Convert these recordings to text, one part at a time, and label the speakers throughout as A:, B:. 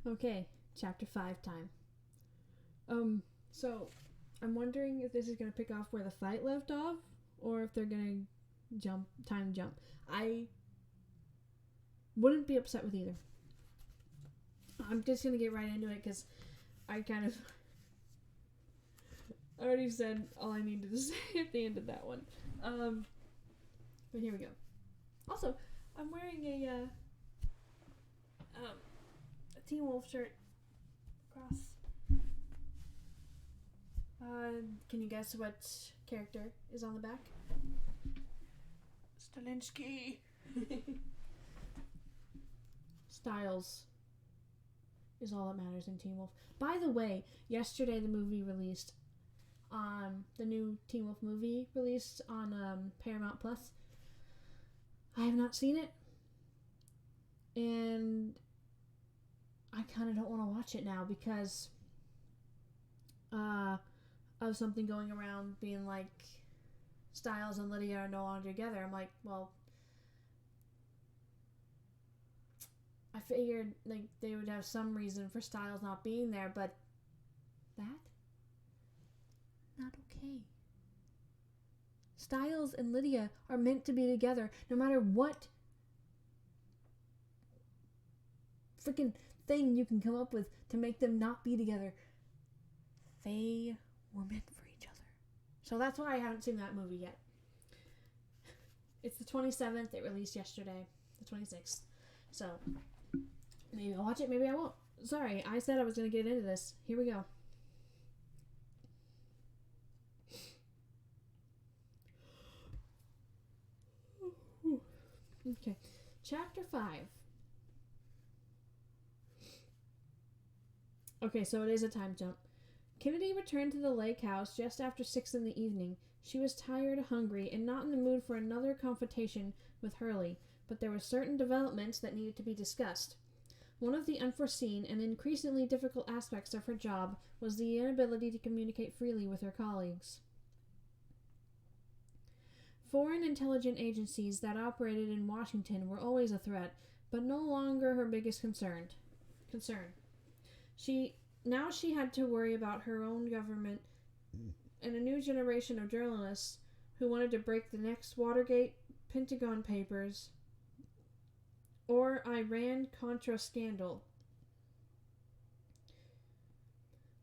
A: Okay, chapter 5 time. So I'm wondering if this is gonna pick off where the fight left off, or if they're gonna time jump. I wouldn't be upset with either. I'm just gonna get right into it because I kind of already said all I needed to say at the end of that one. But here we go. Also, I'm wearing a Teen Wolf shirt across. Can you guess what character is on the back? Stalinsky. Styles is all that matters in Teen Wolf. By the way, yesterday the movie released. The new Teen Wolf movie released on Paramount Plus. I have not seen it, and I kind of don't want to watch it now because of something going around being like Styles and Lydia are no longer together. I'm like, well, I figured like they would have some reason for Styles not being there, but that not okay. Styles and Lydia are meant to be together no matter what freaking thing you can come up with to make them not be together. They were meant for each other. So that's why I haven't seen that movie yet. It's the 27th. It released yesterday, the 26th. So maybe I'll watch it, maybe I won't. Sorry, I said I was going to get into this. Here we go. Okay, chapter 5. Okay, so it is a time jump. Kennedy returned to the lake house just after 6 in the evening. She was tired, hungry, and not in the mood for another confrontation with Hurley, but there were certain developments that needed to be discussed. One of the unforeseen and increasingly difficult aspects of her job was the inability to communicate freely with her colleagues. Foreign intelligence agencies that operated in Washington were always a threat, but no longer her biggest concern. She had to worry about her own government and a new generation of journalists who wanted to break the next Watergate, Pentagon Papers, or Iran-Contra scandal.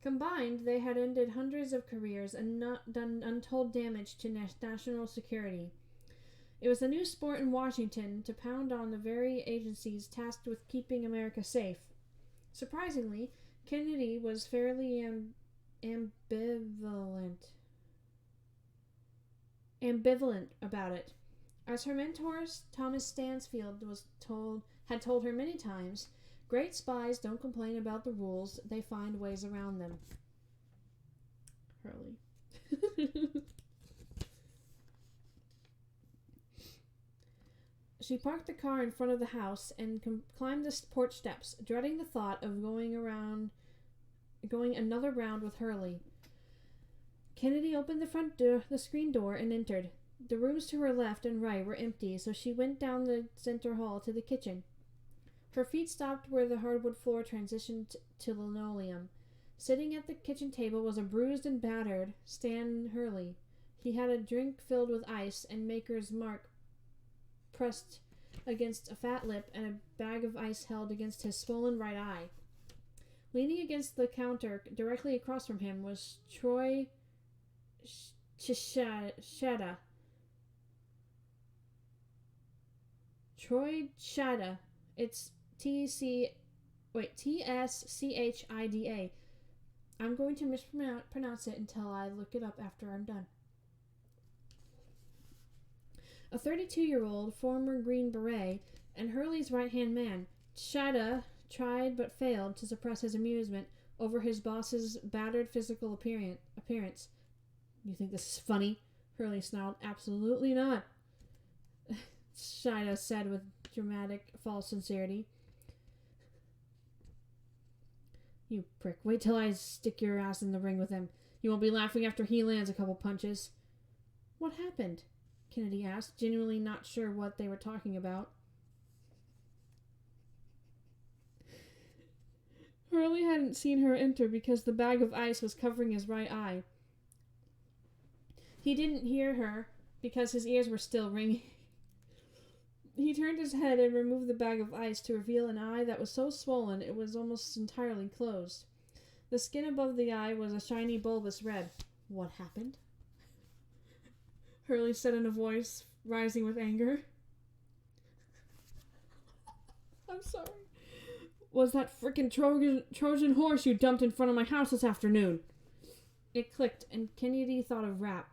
A: Combined, they had ended hundreds of careers and not done untold damage to national security. It was a new sport in Washington to pound on the very agencies tasked with keeping America safe. Surprisingly, Kennedy was fairly ambivalent about it. As her mentor, Thomas Stansfield, had told her many times, great spies don't complain about the rules, they find ways around them. Hurley. She parked the car in front of the house and climbed the porch steps, dreading the thought of going another round with Hurley. Kennedy opened the screen door and entered. The rooms to her left and right were empty, so she went down the center hall to the kitchen. Her feet stopped where the hardwood floor transitioned to linoleum. Sitting at the kitchen table was a bruised and battered Stan Hurley. He had a drink filled with ice and Maker's Mark pressed against a fat lip and a bag of ice held against his swollen right eye. Leaning against the counter directly across from him was Troy Chishada. Troy Chada. It's Tschida. I'm going to mispronounce it until I look it up after I'm done. A 32-year-old former Green Beret and Hurley's right-hand man, Chada tried but failed to suppress his amusement over his boss's battered physical appearance. You think this is funny? Hurley snarled. Absolutely not, Chada said with dramatic false sincerity. You prick. Wait till I stick your ass in the ring with him. You won't be laughing after he lands a couple punches. What happened? Kennedy asked, genuinely not sure what they were talking about. Hurley hadn't seen her enter because the bag of ice was covering his right eye. He didn't hear her because his ears were still ringing. He turned his head and removed the bag of ice to reveal an eye that was so swollen it was almost entirely closed. The skin above the eye was a shiny bulbous red. What happened? Hurley said in a voice rising with anger. I'm sorry. Was that frickin' Trojan horse you dumped in front of my house this afternoon? It clicked, and Kennedy thought of Rap.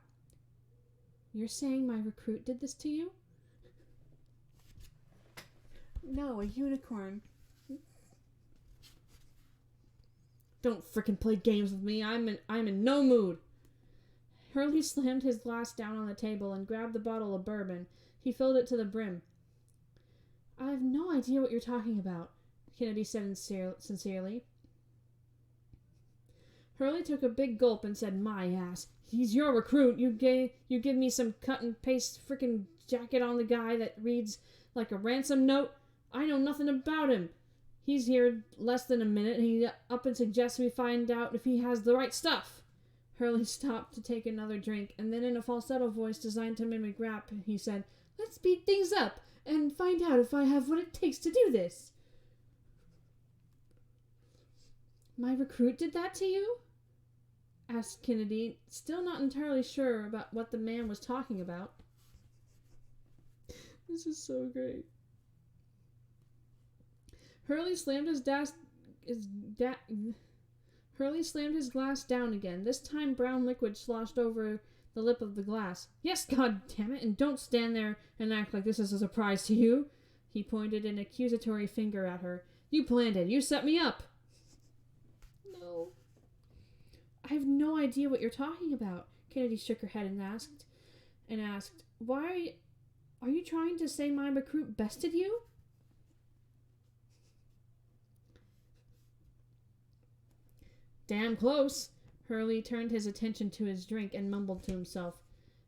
A: You're saying my recruit did this to you? No, a unicorn. Don't frickin' play games with me. I'm in no mood. Hurley slammed his glass down on the table and grabbed the bottle of bourbon. He filled it to the brim. I have no idea what you're talking about, Kennedy said sincerely. Hurley took a big gulp and said, my ass. He's your recruit. You give me some cut and paste frickin' jacket on the guy that reads like a ransom note? I know nothing about him. He's here less than a minute, and he up and suggests we find out if he has the right stuff. Hurley stopped to take another drink, and then in a falsetto voice designed to mimic Rap, he said, let's speed things up and find out if I have what it takes to do this. My recruit did that to you? Asked Kennedy, still not entirely sure about what the man was talking about. This is so great. Hurley slammed his glass down again. This time brown liquid sloshed over the lip of the glass. Yes, God damn it, and don't stand there and act like this is a surprise to you. He pointed an accusatory finger at her. You planned it. You set me up. No. I have no idea what you're talking about. Kennedy shook her head and asked, why are you trying to say my recruit bested you? Damn close. Hurley turned his attention to his drink and mumbled to himself.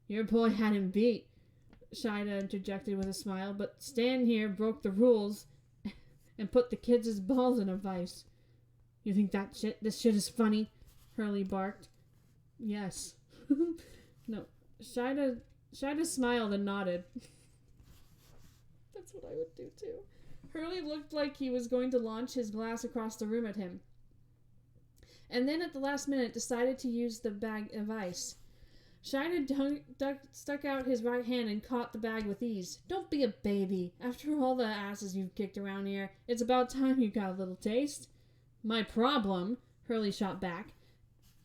A: Your boy had him beat, Shida interjected with a smile, but Stan here broke the rules and put the kids' balls in a vice. You think this shit is funny? Hurley barked. Yes. No. Shida smiled and nodded. That's what I would do too. Hurley looked like he was going to launch his glass across the room at him, and then at the last minute decided to use the bag of ice. Shida stuck out his right hand and caught the bag with ease. Don't be a baby. After all the asses you've kicked around here, it's about time you got a little taste. My problem, Hurley shot back,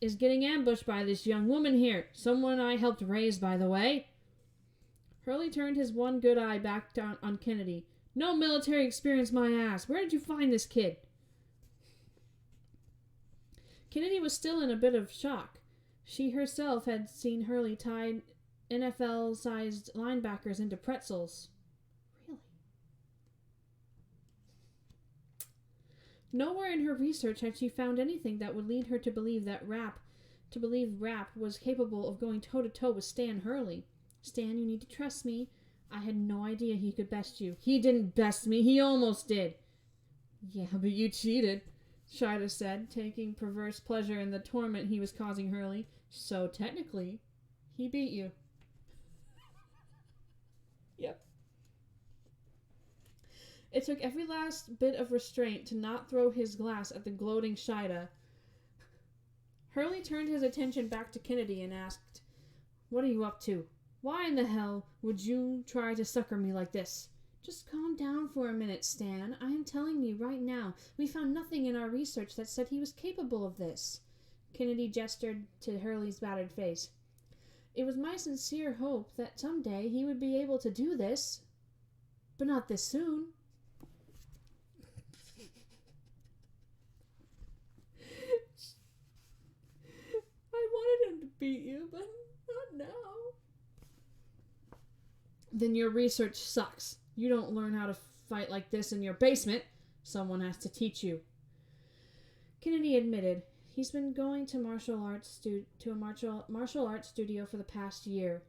A: is getting ambushed by this young woman here. Someone I helped raise, by the way. Hurley turned his one good eye back down on Kennedy. No military experience, my ass. Where did you find this kid? Kennedy was still in a bit of shock. She herself had seen Hurley tie NFL-sized linebackers into pretzels. Really? Nowhere in her research had she found anything that would lead her to believe Rap was capable of going toe-to-toe with Stan Hurley. Stan, you need to trust me. I had no idea he could best you. He didn't best me. He almost did. Yeah, but you cheated, Shida said, taking perverse pleasure in the torment he was causing Hurley. So technically, he beat you. Yep. It took every last bit of restraint to not throw his glass at the gloating Shida. Hurley turned his attention back to Kennedy and asked, What are you up to? Why in the hell would you try to sucker me like this? Just calm down for a minute, Stan. I am telling you right now, we found nothing in our research that said he was capable of this. Kennedy gestured to Hurley's battered face. It was my sincere hope that someday he would be able to do this. But not this soon. I wanted him to beat you, but not now. Then your research sucks. You don't learn how to fight like this in your basement. Someone has to teach you. Kennedy admitted he's been going to martial arts studio for the past year.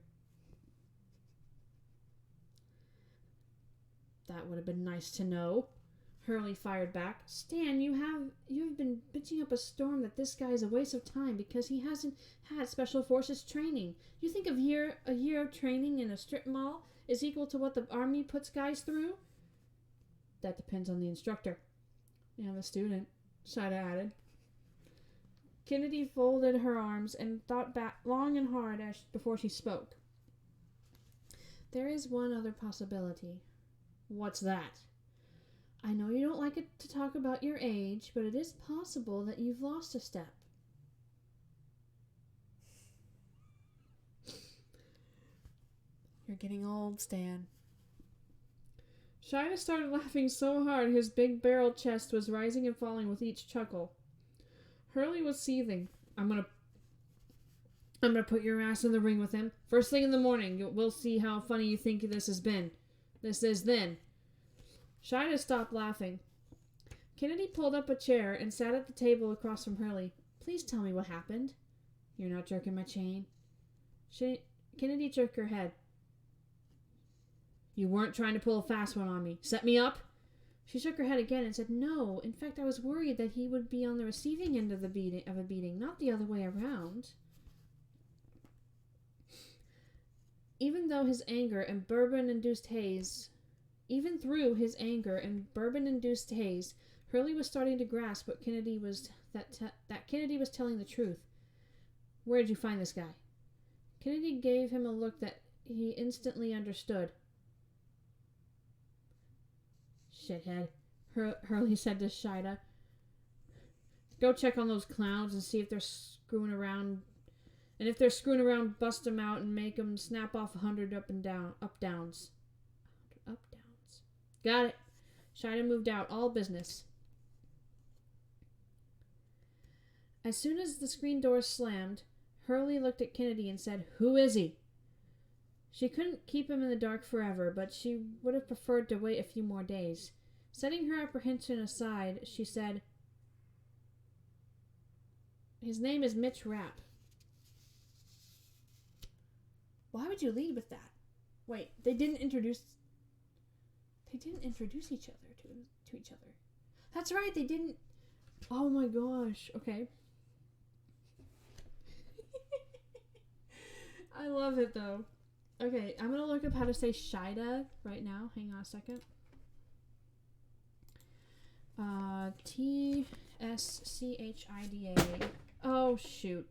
A: That would have been nice to know. Hurley fired back. Stan, you've been bitching up a storm that this guy is a waste of time because he hasn't had special forces training. You think a year of training in a strip mall is equal to what the army puts guys through? That depends on the instructor. And the student, Shida added. Kennedy folded her arms and thought back long and hard before she spoke. There is one other possibility. What's that? I know you don't like it to talk about your age, but it is possible that you've lost a step. You're getting old, Stan. Shida started laughing so hard his big barrel chest was rising and falling with each chuckle. Hurley was seething. I'm gonna put your ass in the ring with him. First thing in the morning, we'll see how funny you think this is then. Shida stopped laughing. Kennedy pulled up a chair and sat at the table across from Hurley. Please tell me what happened. You're not jerking my chain. Kennedy shook her head. You weren't trying to pull a fast one on me. Set me up? She shook her head again and said, no. In fact, I was worried that he would be on the receiving end of a beating, not the other way around. Even through his anger and bourbon-induced haze, Hurley was starting to grasp what Kennedy was that Kennedy was telling the truth. Where did you find this guy? Kennedy gave him a look that he instantly understood. Shithead, Hurley said to Shida. Go check on those clowns and see if they're screwing around. And if they're screwing around, bust them out and make them snap off 100 up-downs. Got it. Shida moved out. All business. As soon as the screen door slammed, Hurley looked at Kennedy and said, Who is he? She couldn't keep him in the dark forever, but she would have preferred to wait a few more days. Setting her apprehension aside, she said, His name is Mitch Rapp. Why would you lead with that? Wait, they didn't introduce each other to each other. That's right, they didn't. Oh my gosh. Okay. I love it though. Okay, I'm gonna look up how to say Shida right now. Hang on a second. Tschida. Oh shoot.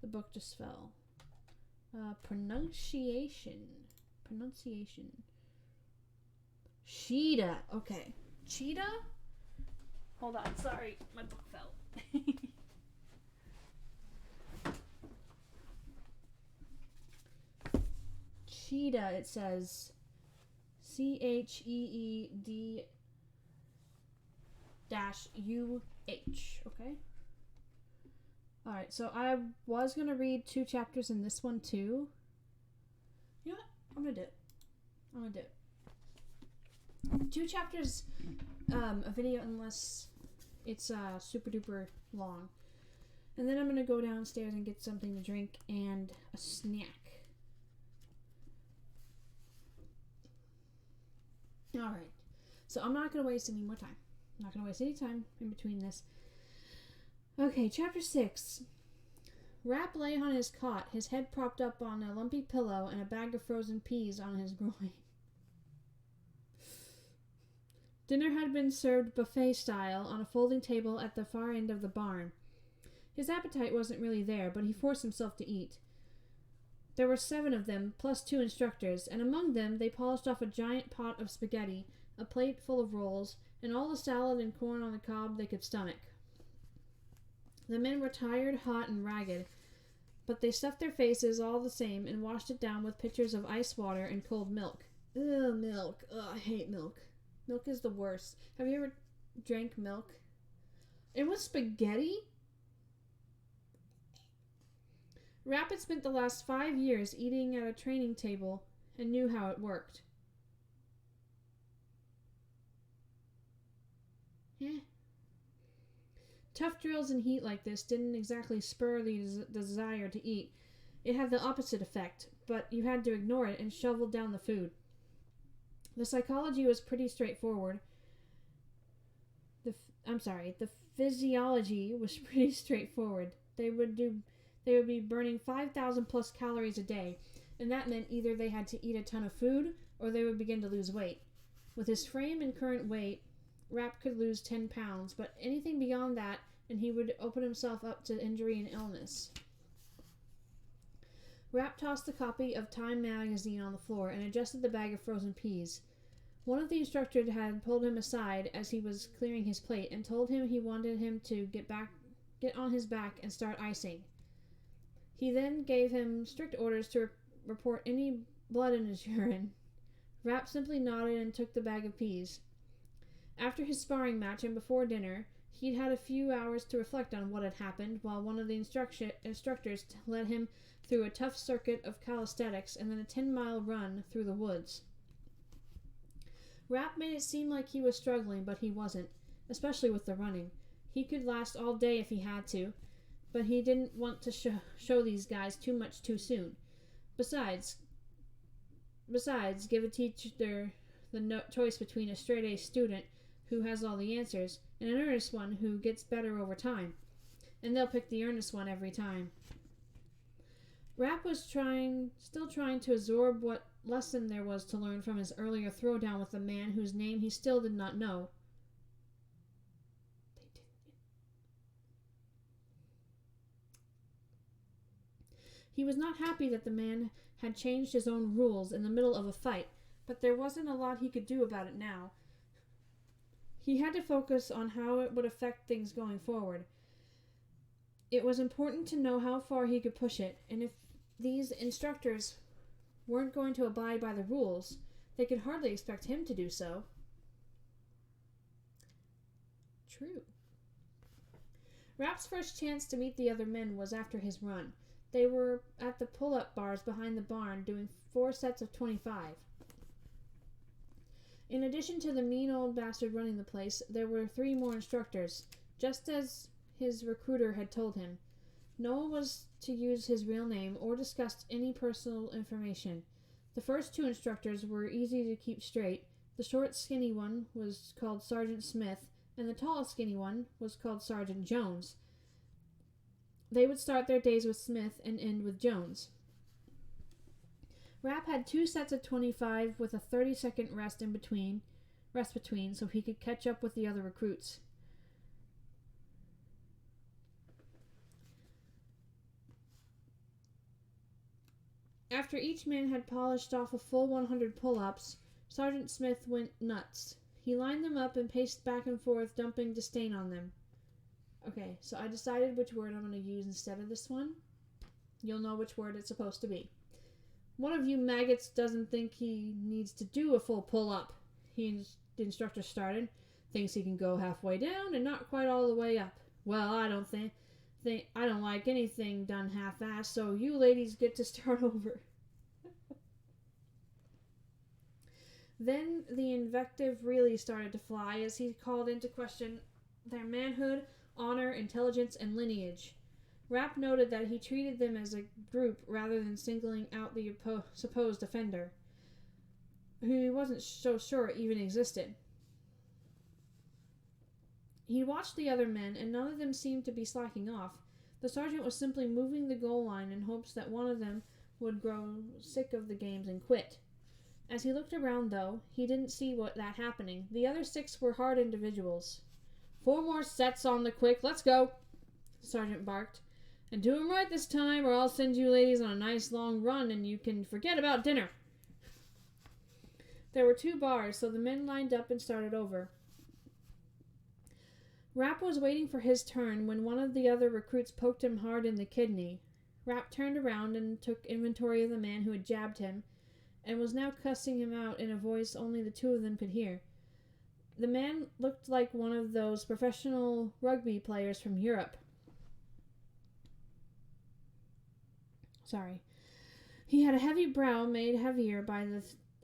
A: The book just fell. Pronunciation. Shida. Okay. Cheetah? Hold on. Sorry. My book fell. Cheetah. It says CHEED -UH. Okay. Alright, so I was going to read 2 chapters in this one too. You know what? I'm going to do it. 2 chapters a video unless it's super duper long. And then I'm going to go downstairs and get something to drink and a snack. Alright, so I'm not going to waste any more time. I'm not going to waste any time in between this. Okay, chapter 6. Rapp lay on his cot, his head propped up on a lumpy pillow and a bag of frozen peas on his groin. Dinner had been served buffet style on a folding table at the far end of the barn. His appetite wasn't really there, but he forced himself to eat. There were 7 of them, plus 2 instructors, and among them they polished off a giant pot of spaghetti, a plate full of rolls, and all the salad and corn on the cob they could stomach. The men were tired, hot, and ragged, but they stuffed their faces all the same and washed it down with pitchers of ice water and cold milk. Ugh, milk. Ugh, I hate milk. Milk is the worst. Have you ever drank milk? And with spaghetti? Rapp had spent the last 5 years eating at a training table and knew how it worked. Tough drills in heat like this didn't exactly spur the desire to eat. It had the opposite effect, but you had to ignore it and shovel down the food. The psychology was pretty straightforward. The physiology was pretty straightforward. They would be burning 5,000 plus calories a day, and that meant either they had to eat a ton of food or they would begin to lose weight. With his frame and current weight, Rapp could lose 10 pounds, but anything beyond that, and he would open himself up to injury and illness. Rapp tossed the copy of Time magazine on the floor and adjusted the bag of frozen peas. One of the instructors had pulled him aside as he was clearing his plate and told him he wanted him to get on his back and start icing. He then gave him strict orders to report any blood in his urine. Rapp simply nodded and took the bag of peas. After his sparring match and before dinner, he'd had a few hours to reflect on what had happened while one of the instructors led him through a tough circuit of calisthenics and then a 10-mile run through the woods. Rapp made it seem like he was struggling, but he wasn't, especially with the running. He could last all day if he had to, but he didn't want to show these guys too much too soon. Besides, give a teacher the choice between a straight-A student who has all the answers and an earnest one who gets better over time, and they'll pick the earnest one every time. Rapp was still trying to absorb what lesson there was to learn from his earlier throwdown with a man whose name he still did not know. He was not happy that the man had changed his own rules in the middle of a fight, but there wasn't a lot he could do about it now. He had to focus on how it would affect things going forward. It was important to know how far he could push it, and if these instructors weren't going to abide by the rules, they could hardly expect him to do so. True. Rapp's first chance to meet the other men was after his run. They were at the pull-up bars behind the barn doing 4 sets of 25. In addition to the mean old bastard running the place, there were 3 more instructors, just as his recruiter had told him. No one was to use his real name or discuss any personal information. The first 2 instructors were easy to keep straight. The short, skinny one was called Sergeant Smith, and the tall, skinny one was called Sergeant Jones. They would start their days with Smith and end with Jones. Rapp had 2 sets of 25 with a 30-second rest between so he could catch up with the other recruits. After each man had polished off a full 100 pull-ups, Sergeant Smith went nuts. He lined them up and paced back and forth, dumping disdain on them. Okay, so I decided which word I'm going to use instead of this one. You'll know which word it's supposed to be. One of you maggots doesn't think he needs to do a full pull-up, the instructor started. Thinks he can go halfway down and not quite all the way up. Well, I don't I don't like anything done half-assed, so you ladies get to start over. Then the invective really started to fly as he called into question their manhood, honor, intelligence, and lineage. Rapp noted that he treated them as a group rather than singling out the supposed offender, who he wasn't so sure even existed. He watched the other men, and none of them seemed to be slacking off. The sergeant was simply moving the goal line in hopes that one of them would grow sick of the games and quit. As he looked around, though, he didn't see that happening. The other 6 were hard individuals. 4 more sets on the quick, let's go, the sergeant barked. And do 'em right this time, or I'll send you ladies on a nice long run and you can forget about dinner. There were 2 bars, so the men lined up and started over. Rapp was waiting for his turn when one of the other recruits poked him hard in the kidney. Rapp turned around and took inventory of the man who had jabbed him, and was now cussing him out in a voice only the 2 of them could hear. The man looked like one of those professional rugby players from Europe. He had a heavy brow made heavier by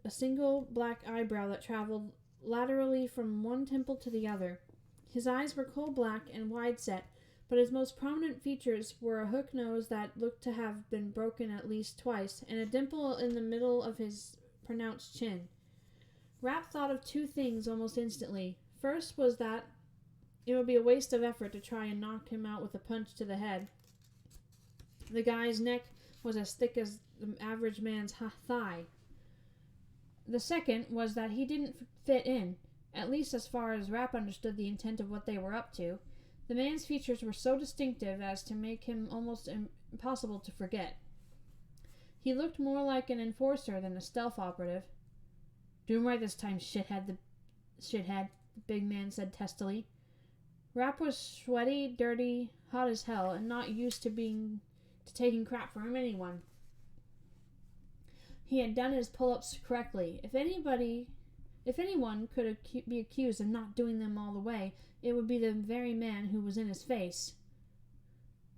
A: a single black eyebrow that traveled laterally from one temple to the other. His eyes were coal black and wide-set, but his most prominent features were a hook nose that looked to have been broken at least twice, and a dimple in the middle of his pronounced chin. Rapp thought of two things almost instantly. First was that it would be a waste of effort to try and knock him out with a punch to the head. The guy's neck was as thick as the average man's thigh. The second was that he didn't fit in, at least as far as Rapp understood the intent of what they were up to. The man's features were so distinctive as to make him almost impossible to forget. He looked more like an enforcer than a stealth operative. "Do him right this time, shithead," the big man said testily. Rapp was sweaty, dirty, hot as hell, and not used to taking crap from anyone. He had done his pull-ups correctly. If anyone could be accused of not doing them all the way, it would be the very man who was in his face.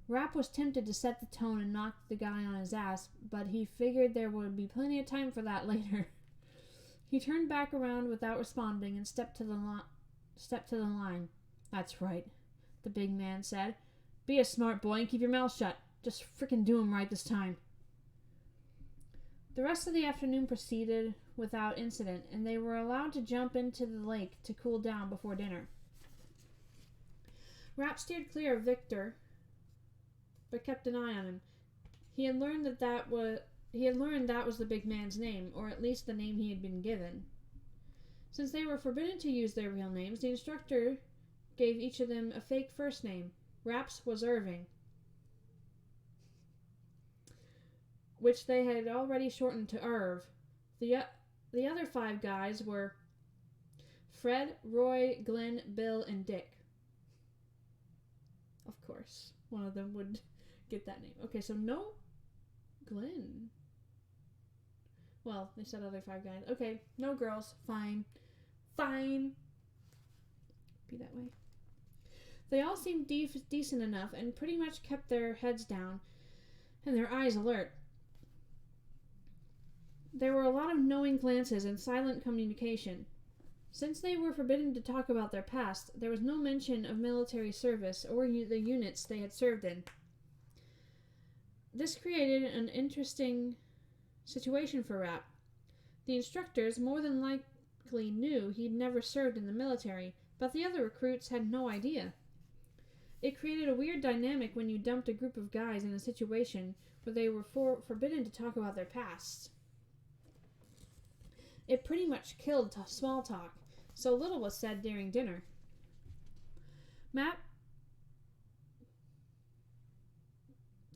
A: Rapp was tempted to set the tone and knock the guy on his ass, but he figured there would be plenty of time for that later. He turned back around without responding and stepped to the line. "That's right," the big man said. "Be a smart boy and keep your mouth shut. Just frickin' do him right this time." The rest of the afternoon proceeded without incident, and they were allowed to jump into the lake to cool down before dinner. Rapp steered clear of Victor, but kept an eye on him. He had learned that was the big man's name, or at least the name he had been given. Since they were forbidden to use their real names, the instructor gave each of them a fake first name. Rapp's was Irving, which they had already shortened to Irv. The other 5 guys were Fred, Roy, Glenn, Bill, and Dick. Of course, one of them would get that name. Okay, so no Glenn. Well, they said other 5 guys. Okay, no girls. Fine. Be that way. They all seemed decent enough and pretty much kept their heads down and their eyes alert. There were a lot of knowing glances and silent communication. Since they were forbidden to talk about their past, there was no mention of military service or the units they had served in. This created an interesting situation for Rapp. The instructors more than likely knew he'd never served in the military, but the other recruits had no idea. It created a weird dynamic when you dumped a group of guys in a situation where they were forbidden to talk about their past. It pretty much killed small talk, so little was said during dinner. Matt,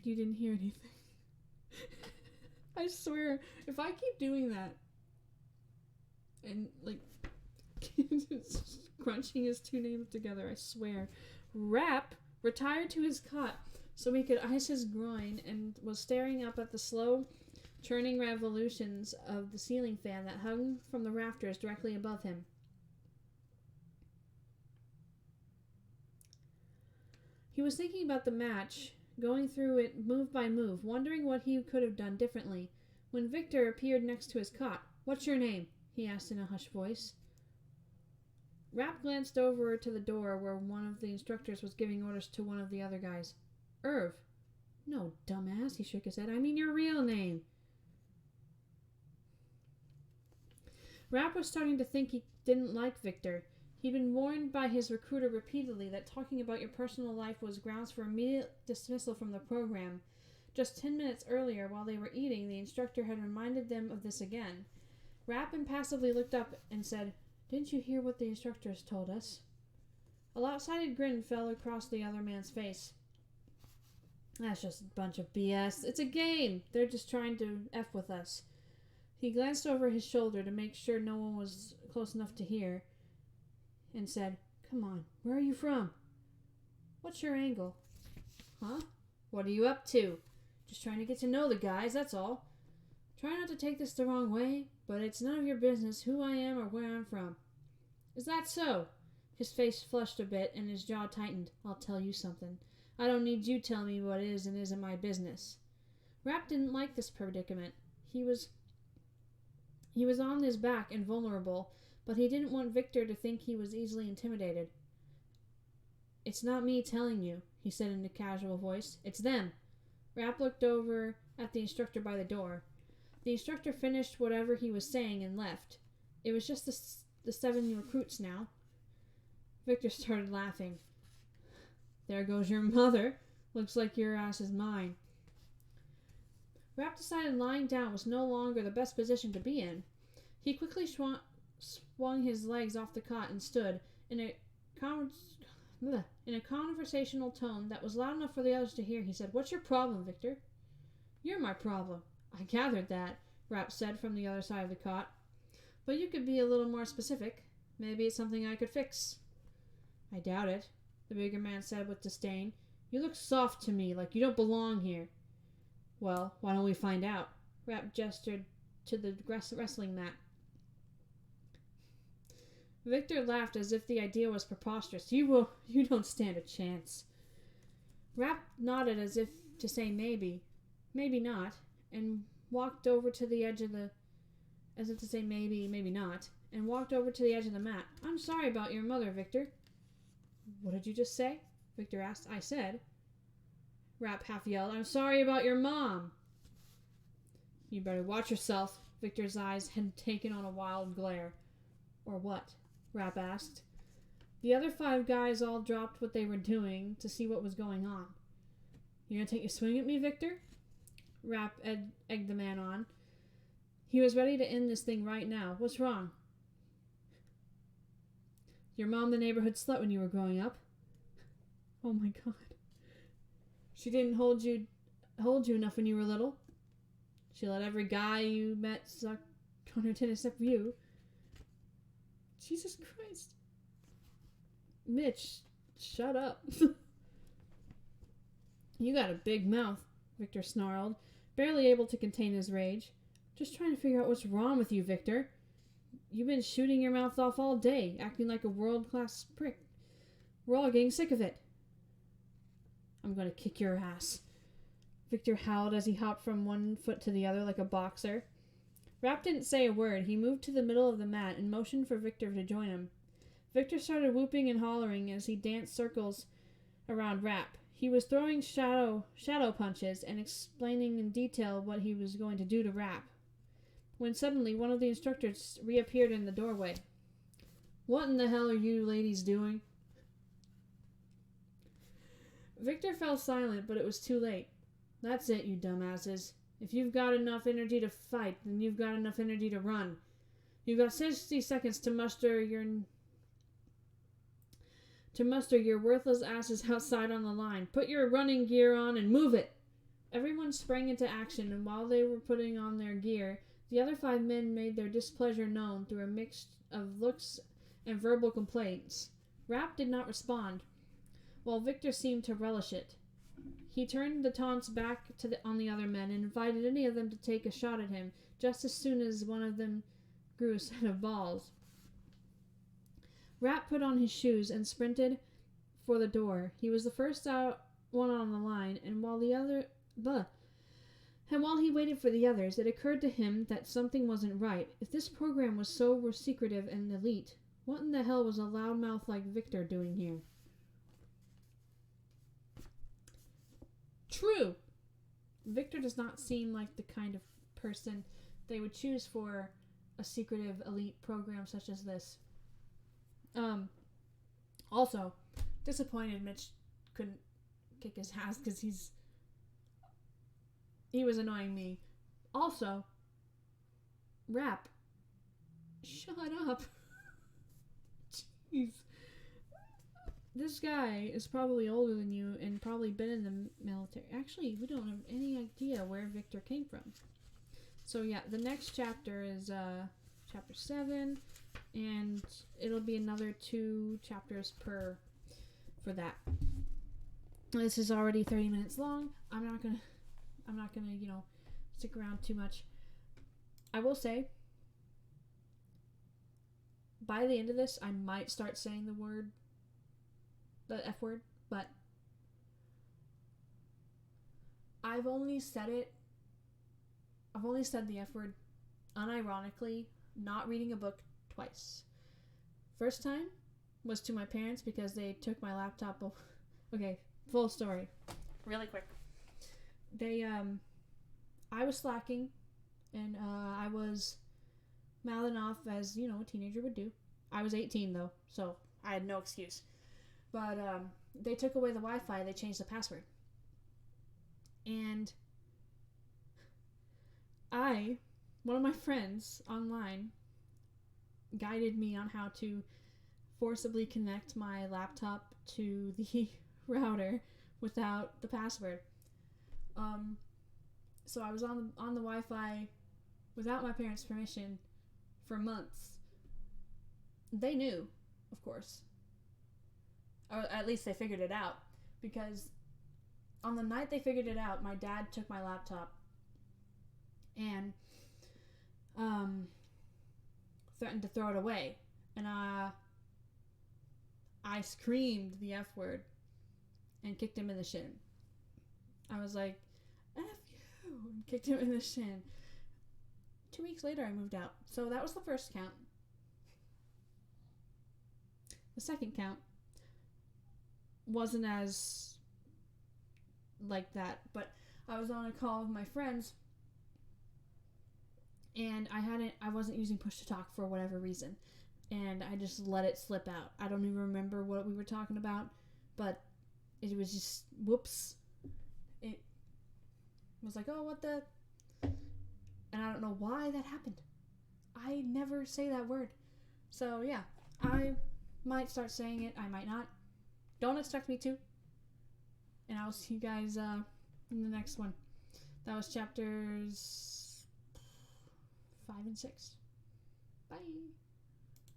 A: you didn't hear anything. I swear, if I keep doing that and crunching his 2 names together, I swear. Rapp retired to his cot so he could ice his groin and was staring up at the slow churning revolutions of the ceiling fan that hung from the rafters directly above him. He was thinking about the match, going through it move by move, wondering what he could have done differently, when Victor appeared next to his cot. "What's your name?" he asked in a hushed voice. Rapp glanced over to the door where one of the instructors was giving orders to one of the other guys. "Irv." "No, dumbass," he shook his head. "I mean your real name." Rapp was starting to think he didn't like Victor. He'd been warned by his recruiter repeatedly that talking about your personal life was grounds for immediate dismissal from the program. Just 10 minutes earlier, while they were eating, the instructor had reminded them of this again. Rapp impassively looked up and said, "Didn't you hear what the instructors told us?" A lopsided grin fell across the other man's face. "That's just a bunch of BS. It's a game. They're just trying to F with us." He glanced over his shoulder to make sure no one was close enough to hear and said, "Come on, where are you from?" "What's your angle?" "Huh? What are you up to?" "Just trying to get to know the guys, that's all. Try not to take this the wrong way, but it's none of your business who I am or where I'm from." "Is that so?" His face flushed a bit and his jaw tightened. "I'll tell you something. I don't need you telling me what is and isn't my business." Rapp didn't like this predicament. He was on his back and vulnerable, but he didn't want Victor to think he was easily intimidated. "It's not me telling you," he said in a casual voice. "It's them." Rapp looked over at the instructor by the door. The instructor finished whatever he was saying and left. It was just the 7 recruits now. Victor started laughing. There goes your mother. Looks like your ass is mine. Rap decided lying down was no longer the best position to be in. He quickly swung his legs off the cot and stood in a conversational tone that was loud enough for the others to hear. He said, "What's your problem, Victor?" "You're my problem." "I gathered that," Rap said from the other side of the cot. "But you could be a little more specific. Maybe it's something I could fix." "I doubt it," the bigger man said with disdain. "You look soft to me, like you don't belong here." "Well, why don't we find out?" Rap gestured to the wrestling mat. Victor laughed as if the idea was preposterous. You don't stand a chance." Rap nodded as if to say maybe not, and walked over to the edge of the, as if to say maybe not, and walked over to the edge of the mat. "I'm sorry about your mother, Victor." "What did you just say?" Victor asked. "I said," Rap half yelled, "I'm sorry about your mom." "You better watch yourself." Victor's eyes had taken on a wild glare. "Or what?" Rap asked. The other 5 guys all dropped what they were doing to see what was going on. "You gonna take a swing at me, Victor?" Rap egged the man on. He was ready to end this thing right now. "What's wrong?" "Your mom the neighborhood slut when you were growing up." "Oh my god." "She didn't hold you enough when you were little." "She let every guy you met suck on her tit except you." "Jesus Christ." "Mitch, shut up." "You got a big mouth," Victor snarled, barely able to contain his rage. "Just trying to figure out what's wrong with you, Victor. You've been shooting your mouth off all day, acting like a world-class prick. We're all getting sick of it." "I'm going to kick your ass," Victor howled as he hopped from one foot to the other like a boxer. Rap didn't say a word. He moved to the middle of the mat and motioned for Victor to join him. Victor started whooping and hollering as he danced circles around Rap. He was throwing shadow punches and explaining in detail what he was going to do to Rap, when suddenly one of the instructors reappeared in the doorway. "What in the hell are you ladies doing?" Victor fell silent, but it was too late. "That's it, you dumbasses. If you've got enough energy to fight, then you've got enough energy to run. You've got 60 seconds to muster your worthless asses outside on the line. Put your running gear on and move it." Everyone sprang into action, and while they were putting on their gear, the other 5 men made their displeasure known through a mix of looks and verbal complaints. Rap did not respond, while Victor seemed to relish it. He turned the taunts back on the other men and invited any of them to take a shot at him just as soon as one of them grew a set of balls. Rap put on his shoes and sprinted for the door. He was the first one on the line, and while he waited for the others, it occurred to him that something wasn't right. If this program was so secretive and elite, what in the hell was a loudmouth like Victor doing here? True. Victor does not seem like the kind of person they would choose for a secretive elite program such as this. Also, disappointed Mitch couldn't kick his ass because he was annoying me. Also, Rap, shut up. Jeez. This guy is probably older than you and probably been in the military. Actually, we don't have any idea where Victor came from. So yeah, the next chapter is chapter 7, and it'll be another 2 chapters for that. This is already 30 minutes long. I'm not gonna stick around too much. I will say, by the end of this, I might start saying the F word, but I've only said the F word unironically, not reading a book, twice. First time was to my parents because they took my laptop. Okay, full story. Really quick. I was slacking, and I was mouthing off as, a teenager would do. I was 18 though, so I had no excuse. But they took away the Wi-Fi, they changed the password. And one of my friends online guided me on how to forcibly connect my laptop to the router without the password. So I was on the Wi-Fi without my parents' permission for months. They knew, of course. Or at least they figured it out. Because on the night they figured it out, my dad took my laptop and threatened to throw it away. And I screamed the F word and kicked him in the shin. I was like, F you, and kicked him in the shin. 2 weeks later, I moved out. So that was the first count. The second count wasn't as like that, but I was on a call with my friends, and I wasn't using push to talk for whatever reason, and I just let it slip out. I don't even remember what we were talking about, but it was just, whoops. It was like, oh, what the... And I don't know why that happened. I never say that word. So, yeah, I might start saying it. I might not. Don't expect me to. And I'll see you guys in the next one. That was chapters 5 and 6. Bye.